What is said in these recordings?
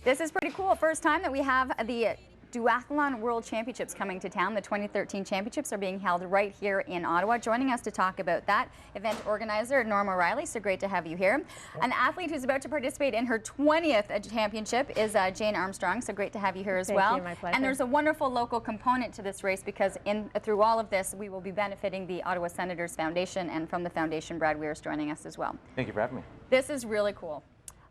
This is pretty cool. First time that we have the Duathlon World Championships coming to town. The 2013 championships are being held right here in Ottawa. Joining us to talk about that, event organizer Norm O'Reilly. So great to have you here. An athlete who's about to participate in her 20th championship is Jane Armstrong. So great to have you here as well. Thank you, my pleasure. And there's a wonderful local component to this race because through all of this, we will be benefiting the Ottawa Senators Foundation, and from the foundation, Brad Weir is joining us as well. Thank you for having me. This is really cool.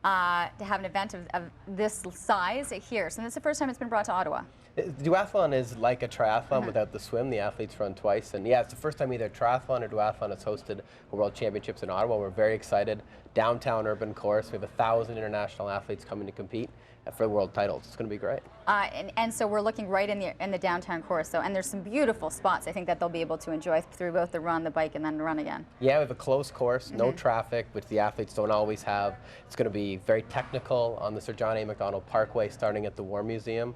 To have an event of this size here. So this is the first time it's been brought to Ottawa. Duathlon is like a triathlon without the swim. The athletes run twice. And yeah, it's the first time either triathlon or duathlon has hosted a World Championships in Ottawa. We're very excited. Downtown urban course. We have 1,000 international athletes coming to compete for the world titles. It's going to be great. And so we're looking right in the downtown course. So, and there's some beautiful spots I think that they'll be able to enjoy through both the run, the bike, and then the run again. Yeah, we have a closed course, no traffic, which the athletes don't always have. It's going to be very technical on the Sir John A. Macdonald Parkway, starting at the War Museum.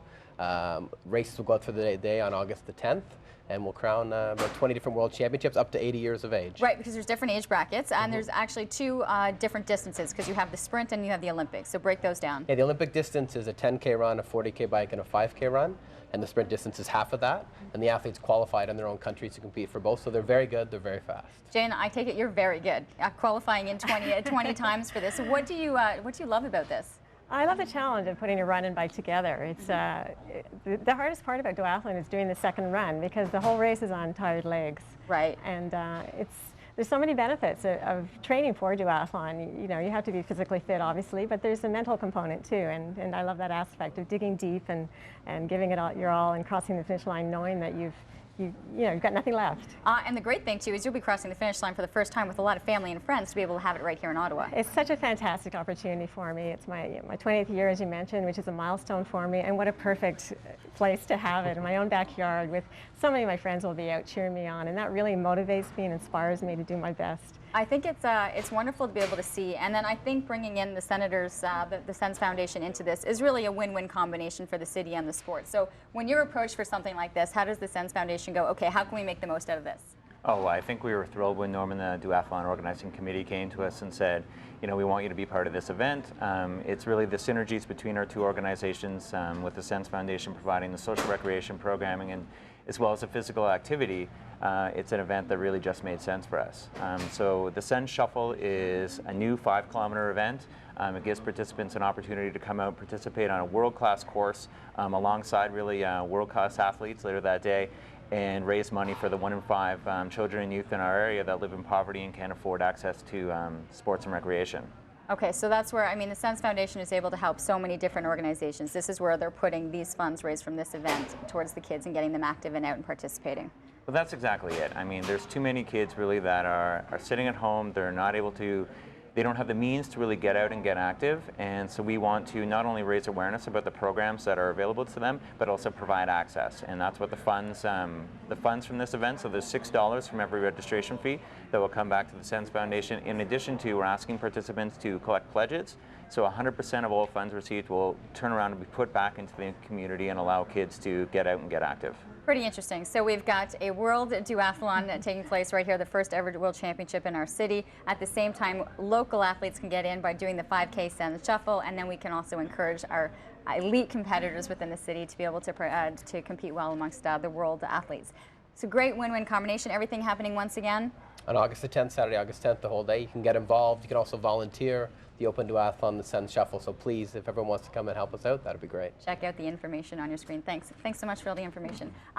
Races will go through the day on August the 10th. And we'll crown about 20 different world championships up to 80 years of age. Right, because there's different age brackets, and there's actually two different distances, because you have the sprint and you have the Olympics. So break those down. Yeah, the Olympic distance is a 10K run, a 40K bike, and a 5K run. And the sprint distance is half of that. And the athletes qualified in their own countries to compete for both. So they're very good, they're very fast. Jane, I take it you're very good at qualifying in 20 times for this. So what do you love about this? I love the challenge of putting a run and bike together. It's the hardest part about duathlon is doing the second run because the whole race is on tired legs. Right. And there's so many benefits of training for duathlon. You know, you have to be physically fit, obviously, but there's a mental component too. And I love that aspect of digging deep and giving it all your all and crossing the finish line, knowing that you've got nothing left. And the great thing too is you'll be crossing the finish line for the first time with a lot of family and friends to be able to have it right here in Ottawa. It's such a fantastic opportunity for me. It's my 20th year, as you mentioned, which is a milestone for me, and what a perfect place to have it in my own backyard with so many of my friends will be out cheering me on, and that really motivates me and inspires me to do my best. I think it's wonderful to be able to see, and then I think bringing in the Senators, the Sens Foundation into this is really a win-win combination for the city and the sport. So when you're approached for something like this, how does the Sens Foundation go, okay, how can we make the most out of this? Oh, well, I think we were thrilled when Norm and the Duathlon Organizing Committee came to us and said, you know, we want you to be part of this event. It's really the synergies between our two organizations, with the Sens Foundation providing the social recreation programming and as well as the physical activity. It's an event that really just made sense for us. So the Sens Shuffle is a new 5-kilometer event. It gives participants an opportunity to come out and participate on a world-class course alongside really world-class athletes later that day and raise money for the 1 in 5 children and youth in our area that live in poverty and can't afford access to sports and recreation. Okay, so that's where, I mean, the Sens Foundation is able to help so many different organizations. This is where they're putting these funds raised from this event towards the kids and getting them active and out and participating. Well, that's exactly it. I mean, there's too many kids really that are sitting at home. They're not able to, they don't have the means to really get out and get active. And so we want to not only raise awareness about the programs that are available to them, but also provide access. And that's what the funds from this event, so there's $6 from every registration fee that will come back to the Sens Foundation. In addition to, we're asking participants to collect pledges. So 100% of all funds received will turn around and be put back into the community and allow kids to get out and get active. Pretty interesting. So we've got a World Duathlon taking place right here, the first ever World Championship in our city. At the same time, local athletes can get in by doing the 5K Sens Shuffle, and then we can also encourage our elite competitors within the city to be able to compete well amongst the world athletes. It's a great win-win combination. Everything happening once again on August the 10th, Saturday, August 10th, the whole day. You can get involved. You can also volunteer. The Open Duathlon, the Sens Shuffle. So please, if everyone wants to come and help us out, that'd be great. Check out the information on your screen. Thanks so much for all the information.